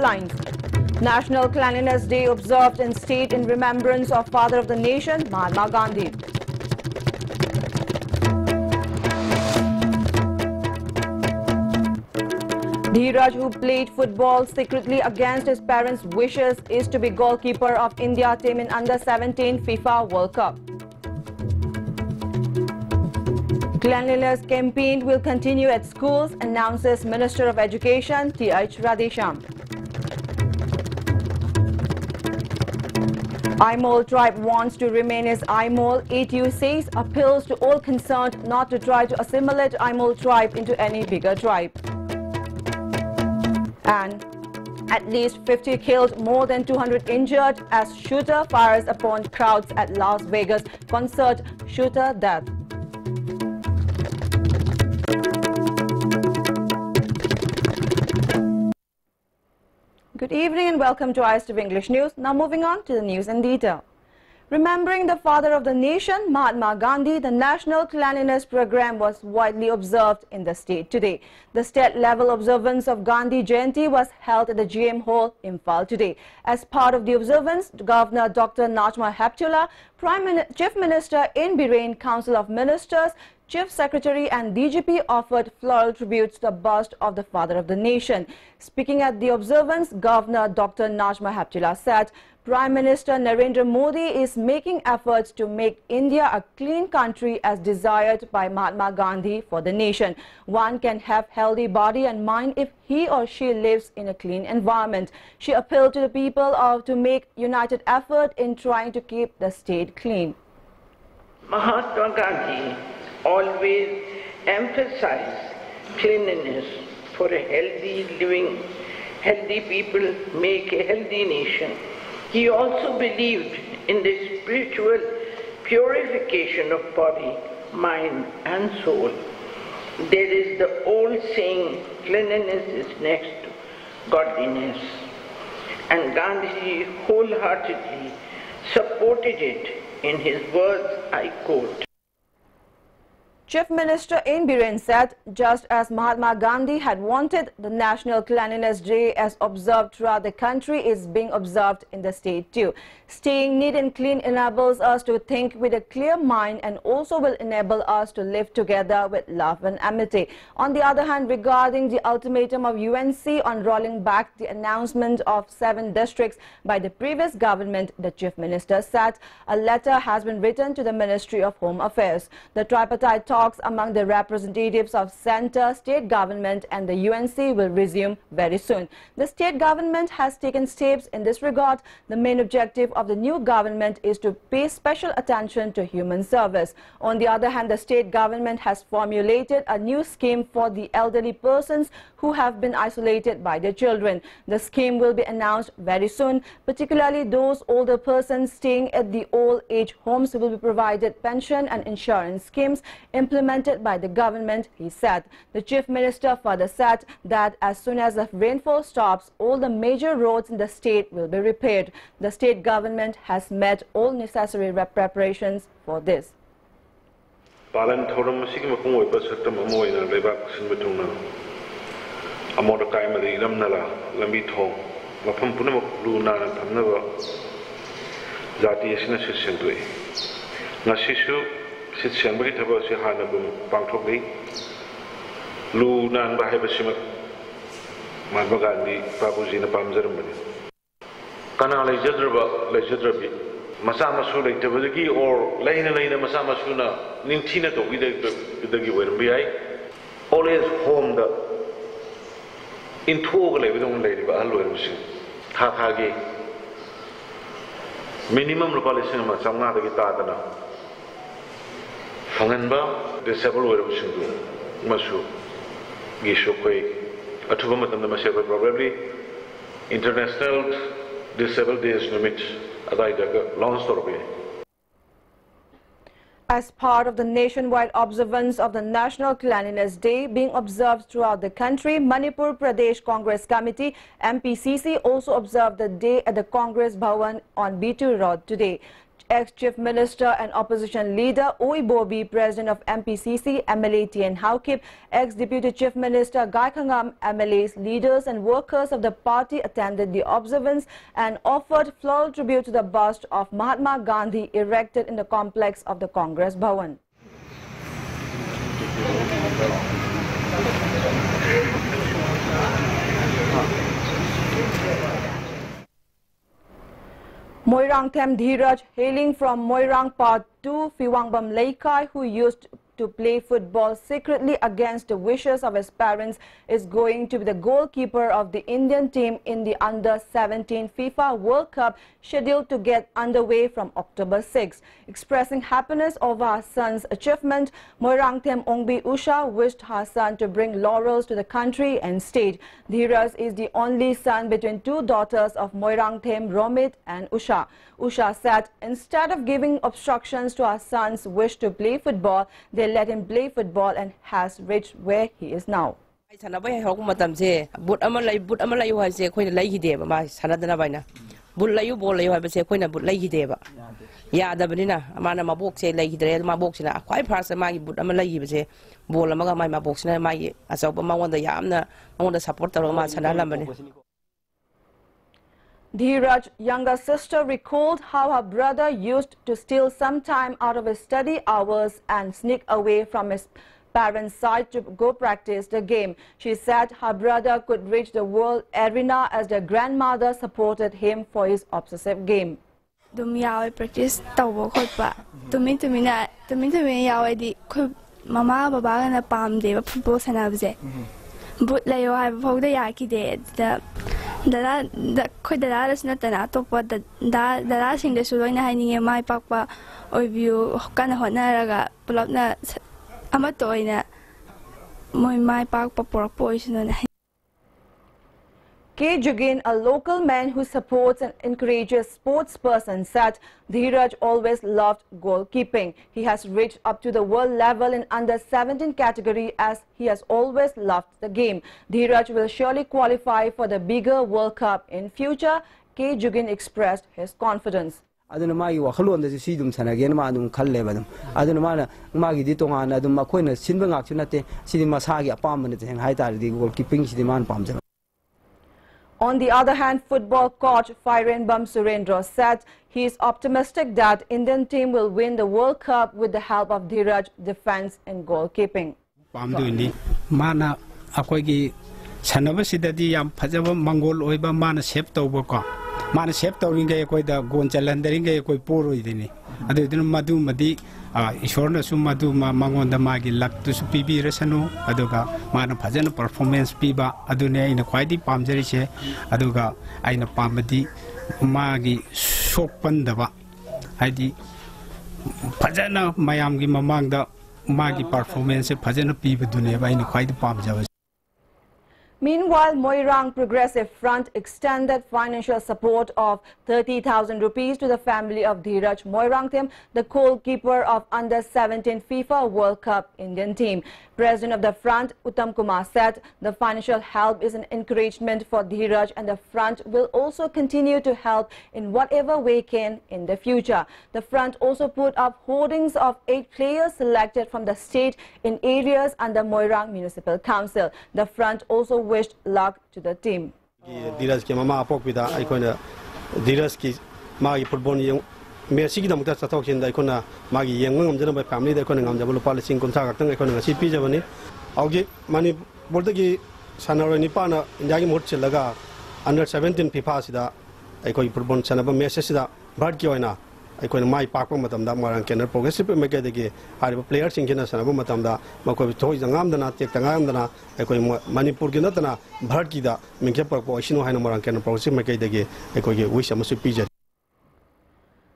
headlines. National Cleanliness Day observed in state in remembrance of Father of the Nation, Mahatma Gandhi. Dheeraj, who played football secretly against his parents' wishes, is to be goalkeeper of India team in Under-17 FIFA World Cup. Cleanliness campaign will continue at schools, announces Minister of Education T.H. Radhesham. Aimol tribe wants to remain as Aimol. ATU says appeals to all concerned not to try to assimilate Aimol tribe into any bigger tribe. And at least 50 killed, more than 200 injured as shooter fires upon crowds at Las Vegas concert. Shooter death. Good evening and welcome to ISTV English News. Now moving on to the news in detail. Remembering the father of the nation, Mahatma Gandhi, the National Cleanliness Program was widely observed in the state today. The state-level observance of Gandhi Jayanti was held at the GM Hall, Imphal today. As part of the observance, Governor Dr. Najma Heptullah, Chief Minister in Bahrain, Council of Ministers, Chief Secretary and DGP offered floral tributes to the bust of the father of the nation. Speaking at the observance, Governor Dr. Najma Heptullah said, Prime Minister Narendra Modi is making efforts to make India a clean country as desired by Mahatma Gandhi for the nation. One can have healthy body and mind if he or she lives in a clean environment. She appealed to the people to make united effort in trying to keep the state clean. Mahatma Gandhi always emphasized cleanliness. For a healthy living, healthy people make a healthy nation. He also believed in the spiritual purification of body, mind and soul. There is the old saying, cleanliness is next to godliness. And Gandhi wholeheartedly supported it. In his words, I quote, Chief Minister in Bahrain said, just as Mahatma Gandhi had wanted, the National Cleanliness Day as observed throughout the country is being observed in the state too. Staying neat and clean enables us to think with a clear mind and also will enable us to live together with love and amity. On the other hand, regarding the ultimatum of UNC on rolling back the announcement of 7 districts by the previous government, the Chief Minister said a letter has been written to the Ministry of Home Affairs. The tripartite talks among the representatives of centre, state government and the UNC will resume very soon. The state government has taken steps in this regard. The main objective of the new government is to pay special attention to human service. On the other hand, the state government has formulated a new scheme for the elderly persons who have been isolated by their children. The scheme will be announced very soon. Particularly those older persons staying at the old age homes will be provided pension and insurance schemes implemented by the government, he said. The Chief Minister further said that as soon as the rainfall stops, all the major roads in the state will be repaired. The state government has made all necessary preparations for this. Sit Shanbaki Taba Sihanabum Bangkokli Lu Nan Bahibasimak Mahatma Gandhi Babuzina Pamzermani Kana Legidrabi Masamasu like Tabaki or Laina Masamasuna Nintina to the given BI always home the in Togale with one lady Alway Hakagi minimum Lupalisima Samana Gitadana. Fanganba disabled were Masu Gishokwe Atubamat and the Masaba probably International Disabled Days Limit Adaida long story. As part of the nationwide observance of the National Cleanliness Day being observed throughout the country, Manipur Pradesh Congress Committee MPCC also observed the day at the Congress Bhavan on B2 Road today. Ex-Chief Minister and Opposition Leader Oi Bobi, President of MPCC, MLA Tien Haokip, ex-Deputy Chief Minister Gai Khangam, MLAs, leaders and workers of the party attended the observance and offered floral tribute to the bust of Mahatma Gandhi erected in the complex of the Congress Bhavan. Moirang Them Dheeraj, hailing from Moirang Part 2, Phiwangbam Laikai, who used to play football secretly against the wishes of his parents, is going to be the goalkeeper of the Indian team in the Under-17 FIFA World Cup, scheduled to get underway from October 6. Expressing happiness over her son's achievement, Moirang Them Ongbi Usha wished her son to bring laurels to the country and state. Dheeraj is the only son between two daughters of Moirang Them, Romit and Usha. Usha said instead of giving obstructions to her son's wish to play football, they let him play football and has reached where he is now. Dheeraj's younger sister recalled how her brother used to steal some time out of his study hours and sneak away from his parents' side to go practice the game. She said her brother could reach the world arena as their grandmother supported him for his obsessive game. Practice mama baba na pam de football sanabze but layo have fogda yaki de da khoi da ras na tana to pa da sing de suloina haini mai pakpa oi view kan hona raga pulap na ama toina moi mai pak pa por poison na. K. Jugin, a local man who supports and encourages sportsperson, said Dheeraj always loved goalkeeping. He has reached up to the world level in under-17 category as he has always loved the game. Dheeraj will surely qualify for the bigger World Cup in future. K. Jugin expressed his confidence. aduna magi wakhalon da si dum sanagena ma dum khalle badum aduna mana magi di tonga adum makoina sinba ngak chunate sidi masagi apam ne heng hai tar di goalkeeping sidi man pamja. On the other hand, football coach Phiwangbam Surendra said he is optimistic that Indian team will win the World Cup with the help of Dheeraj defense and goalkeeping. Pamduini mana akoigi sanaba sidadi yam phajaba mangol oiba mana shape tawba ko mana shape tawringa koi da gon chalanderinga koi poroi dini adu dinu madu madi ishorna su madu mangonda magi lak tu su pibi resanu aduga mana phajana performance piba adune aina khwaidi pamjari che aduga aina pamadi magi sokpandaba haidi phajana mayamgi mamangda magi performance phajana piba dune ba aina khwaidi pamjaba. Meanwhile, Moirang Progressive Front extended financial support of 30,000 rupees to the family of Dheeraj Moirang Them, the goalkeeper of Under-17 FIFA World Cup Indian team. President of the front, Uttam Kumar, said the financial help is an encouragement for Dheeraj and the front will also continue to help in whatever way can in the future. The front also put up hoardings of 8 players selected from the state in areas under Moirang Municipal Council. The front also wished luck to the team. Dheeraj ki mama apok bida aikona Dheeraj ki magi football yung Messi ki damuta satok sin da aikona magi yengong amjana by family da aikona ngamjabulu palising kunsa kaktang aikona ngasi pi jabani augi mani bolta ki sanaro ni pana injagi mot chelaga Under-17 FIFA sida aikoi football sanaba Messi sida bhad ki oina aikona mai pakpa matamda Moirang Kenar Progressive make degi hariba players singkina sanaba matamda makoi thoi jangam dana tek tangam dana aikoi Manipur ki natana bhad ki da mingke pakpo isino haina Moirang Kenar Progressive make degi aikoi ge wish amasu pi.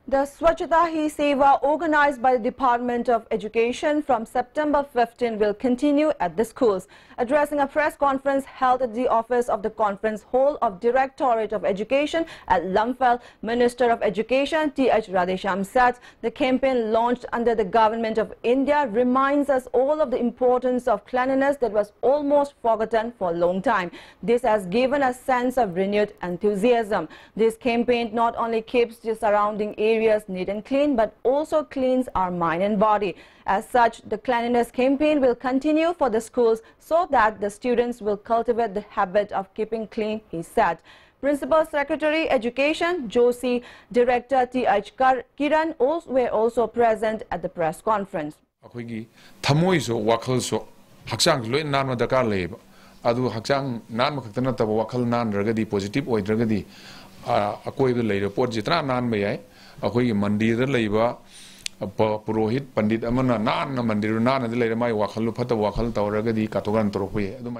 The Swachhata Hi Seva organized by the Department of Education from September 15 will continue at the schools. Addressing a press conference held at the office of the Conference Hall of Directorate of Education at Lamphel, Minister of Education T.H. Radheshyam said the campaign launched under the Government of India reminds us all of the importance of cleanliness that was almost forgotten for a long time. This has given a sense of renewed enthusiasm. This campaign not only keeps the surrounding area areas neat and clean, but also cleans our mind and body. As such, the cleanliness campaign will continue for the schools so that the students will cultivate the habit of keeping clean, he said. Principal Secretary Education Joshi, Director T.H. Kiran were also present at the press conference. Adu hakchang nan makhtana tab wakhal nan ragadi positive oi dragadi akoi du leiro pot jitra nan me ai akoi mandir leiba purohit pandit amana nan mandir nan de leiro mai wakhal phata wakhal tawragadi katogan torokwe adu.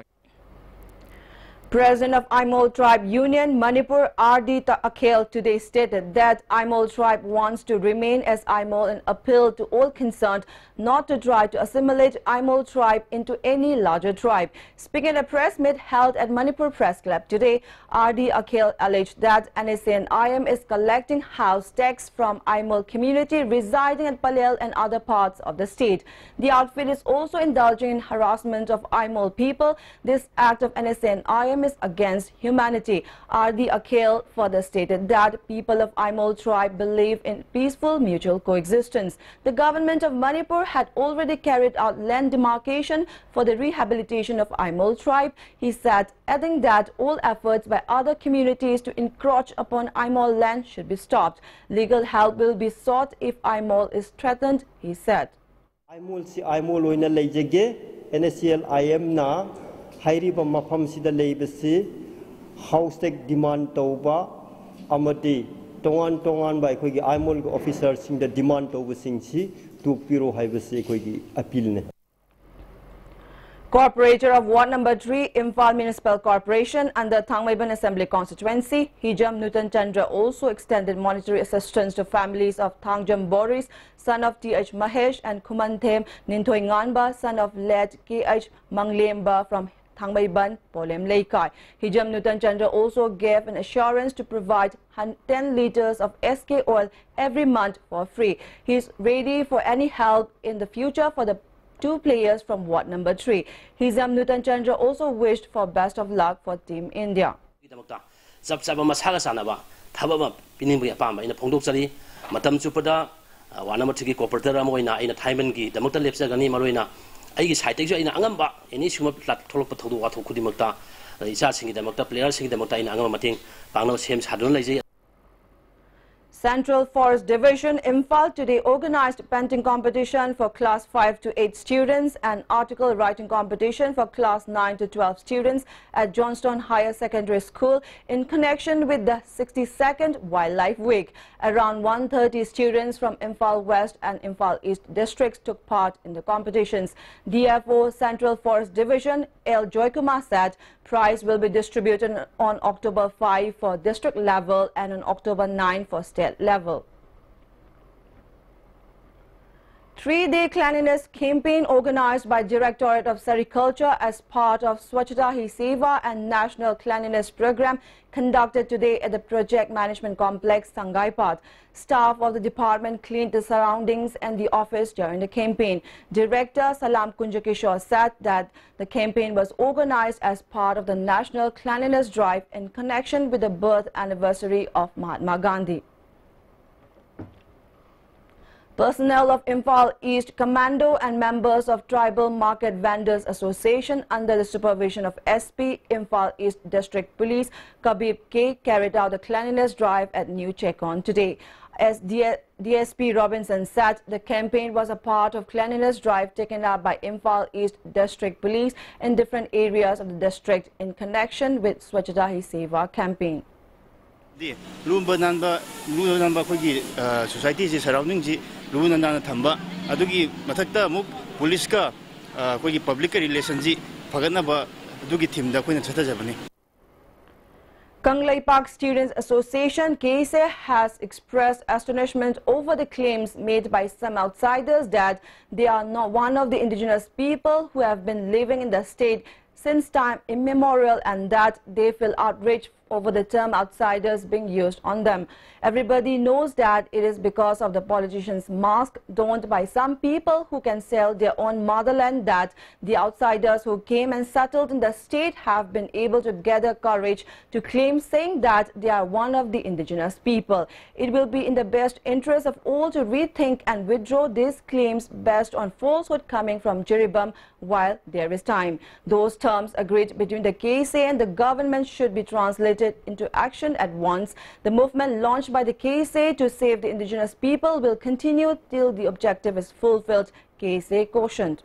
President of Aimol Tribe Union Manipur R.D. Akhel today stated that Aimol tribe wants to remain as Aimol and appealed to all concerned not to try to assimilate Aimol tribe into any larger tribe. Speaking at a press meet held at Manipur Press Club today, R.D. Akhel alleged that NSCN-IM is collecting house tax from Aimol community residing at Palel and other parts of the state. The outfit is also indulging in harassment of Aimol people. This act of NSCN-IM is against humanity. R.D. Akhel further stated that people of Aimol tribe believe in peaceful mutual coexistence. The government of Manipur had already carried out land demarcation for the rehabilitation of Aimol tribe. He said, adding that all efforts by other communities to encroach upon Aimol land should be stopped. Legal help will be sought if Aimol is threatened, he said. Aimol si Aimol oina leijage NSCN-IM na hairiba mafam sida leibasi house tax demand tauba amadi tongan by khoi Aimol officers sing the demand tauba sing si to piro haibasi khoi appeal ne. Corporator of Ward Number 3, Imphal Municipal Corporation under Thangmaiban Assembly Constituency, Hijam Nutan Chandra also extended monetary assistance to families of Thangjam Boris, son of T.H. Mahesh, and Kumanthem Nintoy Nganba, son of late K.H. Manglemba from Thangmaiban, Polem Leikai. Hijam Nutan Chandra also gave an assurance to provide 10 liters of SK oil every month for free. He is ready for any help in the future for the two players from Ward Number 3. Hijam Nutan Chandra also wished for best of luck for Team India. ꯑꯩꯒꯤ ꯁꯥꯏꯠꯇꯒꯤꯁꯨ ꯑꯩꯅ ꯑꯉꯝꯕ any ꯁꯤꯒꯨꯝꯕ ꯊꯣꯛꯂꯛꯄ ꯊꯧꯗꯣꯛ ꯋꯥꯊꯣꯛ ꯈꯨꯗꯤꯡꯃꯛꯇ ꯏꯆꯥꯁꯤꯡꯒꯤꯗꯃꯛꯇ ꯄ꯭ꯂꯦꯌꯔꯁꯤꯡꯒꯤꯗꯃꯛꯇ ꯑꯩꯅ ꯑꯉꯝꯕ ꯃꯇꯦꯡ ꯄꯥꯡꯅꯕ ꯁꯦꯝ ꯁꯥꯗꯨꯅ ꯂꯩꯖꯩ. Central Forest Division, Imphal today organized painting competition for class 5 to 8 students and article writing competition for class 9 to 12 students at Johnstone Higher Secondary School in connection with the 62nd Wildlife Week. Around 130 students from Imphal West and Imphal East districts took part in the competitions. DFO Central Forest Division L. Joykumar said prize will be distributed on October 5 for district level and on October 9 for state level. 3-day cleanliness campaign organized by Directorate of Sericulture as part of Swachhata Hi Seva and National Cleanliness Program conducted today at the Project Management Complex, Sangaipat. Staff of the department cleaned the surroundings and the office during the campaign. Director Salam Kunjakishore said that the campaign was organized as part of the National Cleanliness Drive in connection with the birth anniversary of Mahatma Gandhi. Personnel of Imphal East Commando and members of Tribal Market Vendors Association under the supervision of SP Imphal East District Police Kabib K carried out the cleanliness drive at New Chekon today. As DSP Robinson said, the campaign was a part of cleanliness drive taken up by Imphal East District Police in different areas of the district in connection with Swachhata Hi Seva campaign. Lumba Namba society surrounding Lunana Tamba, Adugi Matakta Muk, Poliska, public relations, Paganaba, Dugi Tim, the Queen of Satajabani. Kanglai Park Students Association KSA has expressed astonishment over the claims made by some outsiders that they are not one of the indigenous people who have been living in the state since time immemorial and that they feel outraged over the term outsiders being used on them. Everybody knows that it is because of the politicians' mask donned by some people who can sell their own motherland that the outsiders who came and settled in the state have been able to gather courage to claim, saying that they are one of the indigenous people. It will be in the best interest of all to rethink and withdraw these claims based on falsehood coming from Jiribam while there is time. Those terms agreed between the KSA and the government should be translated into action at once. The movement launched by the KSA to save the indigenous people will continue till the objective is fulfilled, KSA cautioned.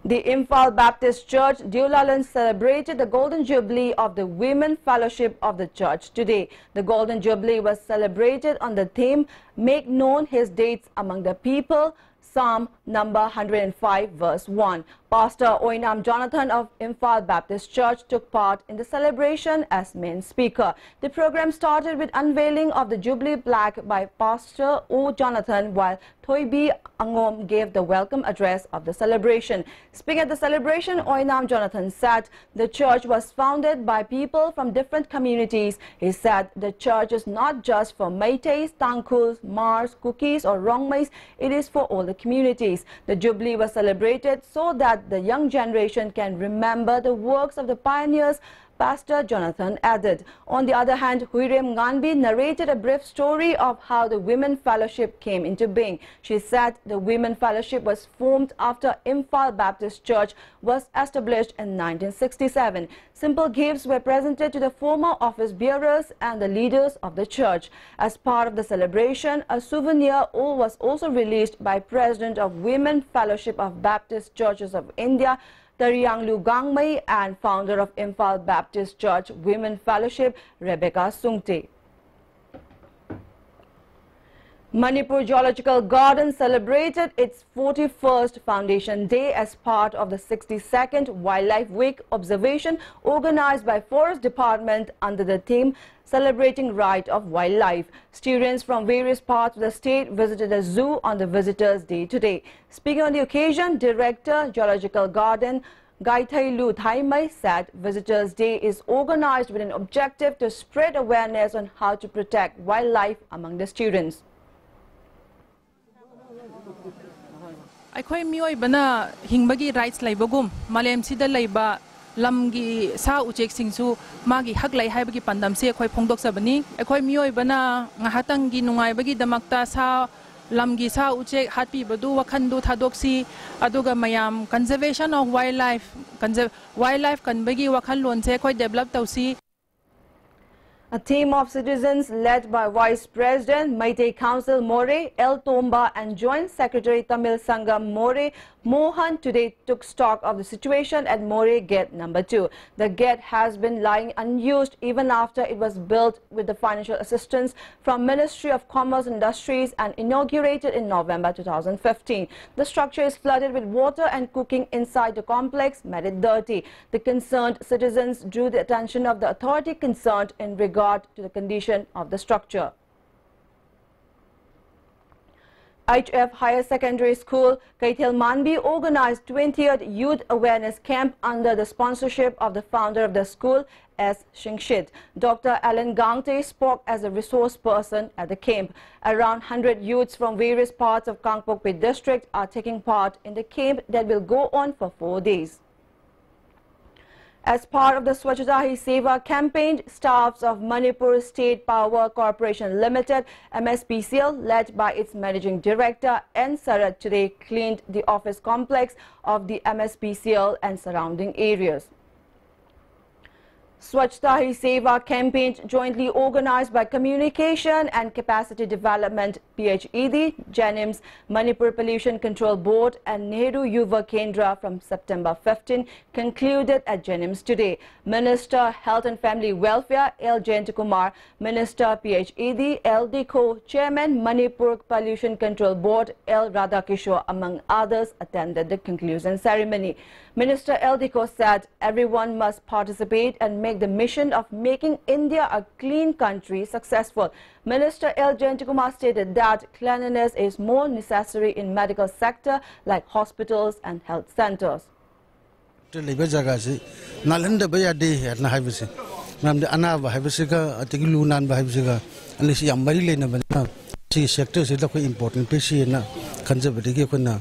The Imphal Baptist Church, Deolalan, celebrated the Golden Jubilee of the Women Fellowship of the Church today. The Golden Jubilee was celebrated on the theme, Make Known His Deeds Among the People, Psalm number 105 verse 1. Pastor Oinam Jonathan of Imphal Baptist Church took part in the celebration as main speaker. The program started with unveiling of the Jubilee plaque by Pastor O. Jonathan, while Thoibi Angom gave the welcome address of the celebration. Speaking at the celebration, Oinam Jonathan said the church was founded by people from different communities. He said the church is not just for Meiteis, Tangkuls, Mars, Cookies or Rongmais, it is for all the communities. The Jubilee was celebrated so that the young generation can remember the works of the pioneers, Pastor Jonathan added. On the other hand, Huirem Nganbi narrated a brief story of how the Women Fellowship came into being. She said the Women Fellowship was formed after Imphal Baptist Church was established in 1967. Simple gifts were presented to the former office bearers and the leaders of the church. As part of the celebration, a souvenir was also released by President of Women Fellowship of Baptist Churches of India, Tarianglu Gangmei, and founder of Imphal Baptist Church Women Fellowship, Rebecca Sungte. Manipur Zoological Garden celebrated its 41st Foundation Day as part of the 62nd Wildlife Week observation organized by Forest Department under the theme Celebrating Right of Wildlife. Students from various parts of the state visited the zoo on the Visitors' Day today. Speaking on the occasion, Director, Zoological Garden, Gaithailu Thaimai said Visitors' Day is organized with an objective to spread awareness on how to protect wildlife among the students. ꯑꯩꯈꯣꯏ ꯃꯤꯑꯣꯏꯕꯅ ꯍꯤꯡꯕꯒꯤ rights ꯂꯩꯕꯒꯨꯝ ꯃꯥꯂꯦꯝꯁꯤꯗ ꯂꯩꯕ ꯂꯝꯒꯤ ꯁꯥ ꯎꯆꯦꯛꯁꯤꯡꯁꯨ ꯃꯥꯒꯤ ꯍꯛ ꯂꯩ ꯍꯥꯏꯕꯒꯤ ꯄꯥꯟꯗꯝꯁꯦ ꯑꯩꯈꯣꯏ ꯐꯣꯡꯗꯣꯛꯆꯕꯅꯤ ꯑꯩꯈꯣꯏ ꯃꯤꯑꯣꯏꯕꯅ ꯉꯥꯏꯍꯥꯛꯇꯪꯒꯤ ꯅꯨꯡꯉꯥꯏꯕꯒꯤꯗꯃꯛꯇ ꯁꯥ ꯂꯝꯒꯤ ꯁꯥ ꯎꯆꯦꯛ ꯍꯥꯠꯄꯤꯕꯗꯨ ꯋꯥꯈꯟꯗꯨ ꯊꯥꯗꯣꯛꯁꯤ ꯑꯗꯨꯒ ꯃꯌꯥꯝ ꯀꯟꯖꯔꯕꯦꯁꯟ ꯑꯣꯐ ꯋꯥꯏꯜꯗꯂꯥꯏꯐ ꯀꯟꯕꯒꯤ ꯋꯥꯈꯜꯂꯣꯟꯁꯦ ꯑꯩꯈꯣꯏ ꯗꯦꯚꯂꯞ ꯇꯧꯁꯤ. A team of citizens led by Vice President, Meitei Council More, El Tomba and Joint Secretary Tamil Sangam More Mohan today took stock of the situation at More Gate number 2. The gate has been lying unused even after it was built with the financial assistance from Ministry of Commerce and Industries and inaugurated in November 2015. The structure is flooded with water and cooking inside the complex made it dirty. The concerned citizens drew the attention of the authority concerned in regard to the condition of the structure. HF Higher Secondary School, Kaithel Manbi organized 20th Youth Awareness Camp under the sponsorship of the founder of the school, S. Shingshit. Dr. Alan Gangte spoke as a resource person at the camp. Around 100 youths from various parts of Kangpokpi district are taking part in the camp that will go on for 4 days. As part of the Swachhata Hi Seva campaign, staffs of Manipur State Power Corporation Limited, MSPCL, led by its Managing Director N. Sarat, today cleaned the office complex of the MSPCL and surrounding areas. Swachhata Hi Seva campaign, jointly organized by Communication and Capacity Development, PHED, JANIMS, Manipur Pollution Control Board and Nehru Yuva Kendra from September 15, concluded at JANIMS today. Minister Health and Family Welfare, L. Jayantakumar, Minister PHED, L. Dikho, Chairman Manipur Pollution Control Board, L. Radhakishore, among others, attended the conclusion ceremony. Minister L. Dikho said everyone must participate and make the mission of making India a clean country successful. Minister L. Jayantakumar stated that cleanliness is more necessary in medical sector like hospitals and health centers. लेबे जगह से नालंद बया दे ना हाइबसे नाम अना हाइबसे का अतगी लुनान हाइबसे का अनिस याम मरी लेना बना सी सेक्टर से कोई इंपॉर्टेंट पेशी ना खंजबदे के कोना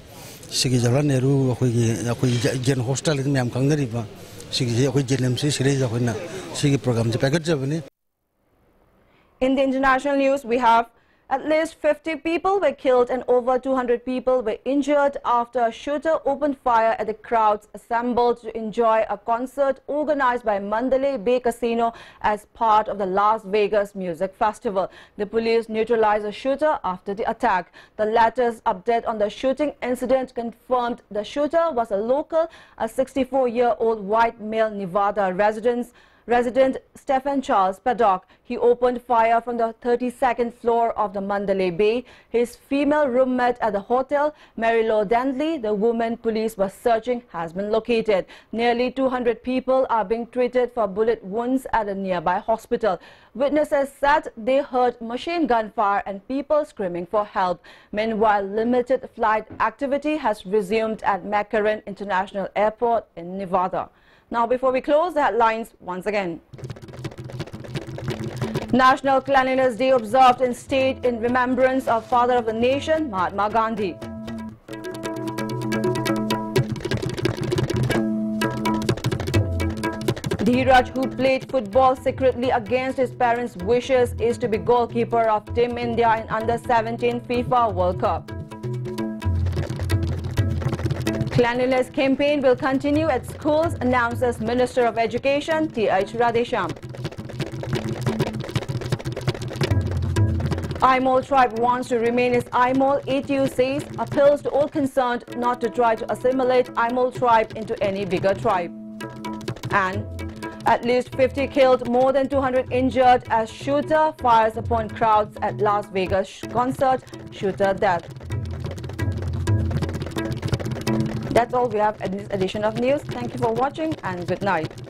सिगी जला नेहरू अखोई जेन हॉस्टल में हम खंगरीबा सिगी अखोई जेएमसी सिरे जखोना सिगी प्रोग्राम जे पैकेज जबने. In the international news, we have at least 50 people were killed and over 200 people were injured after a shooter opened fire at the crowds assembled to enjoy a concert organized by Mandalay Bay Casino as part of the Las Vegas Music Festival. The police neutralized the shooter after the attack. The latest update on the shooting incident confirmed the shooter was a local, a 64-year-old white male Nevada resident Stephen Charles Paddock. He opened fire from the 32nd floor of the Mandalay Bay. His female roommate at the hotel, Mary-Lou Dandley, the woman police were searching, has been located. Nearly 200 people are being treated for bullet wounds at a nearby hospital. Witnesses said they heard machine gun fire and people screaming for help. Meanwhile, limited flight activity has resumed at McCarran International Airport in Nevada. Now, before we close, the headlines once again. National Cleanliness Day observed in state in remembrance of Father of the Nation, Mahatma Gandhi. Dheeraj, who played football secretly against his parents' wishes, is to be goalkeeper of Team India in Under-17 FIFA World Cup. Cleanliness campaign will continue at schools, announces Minister of Education T.H. Radhesham. Aimol tribe wants to remain as Aimol, ATU says, appeals to all concerned not to try to assimilate Aimol tribe into any bigger tribe. And at least 50 killed, more than 200 injured as shooter fires upon crowds at Las Vegas concert, shooter death. That's all we have in this edition of news. Thank you for watching and good night.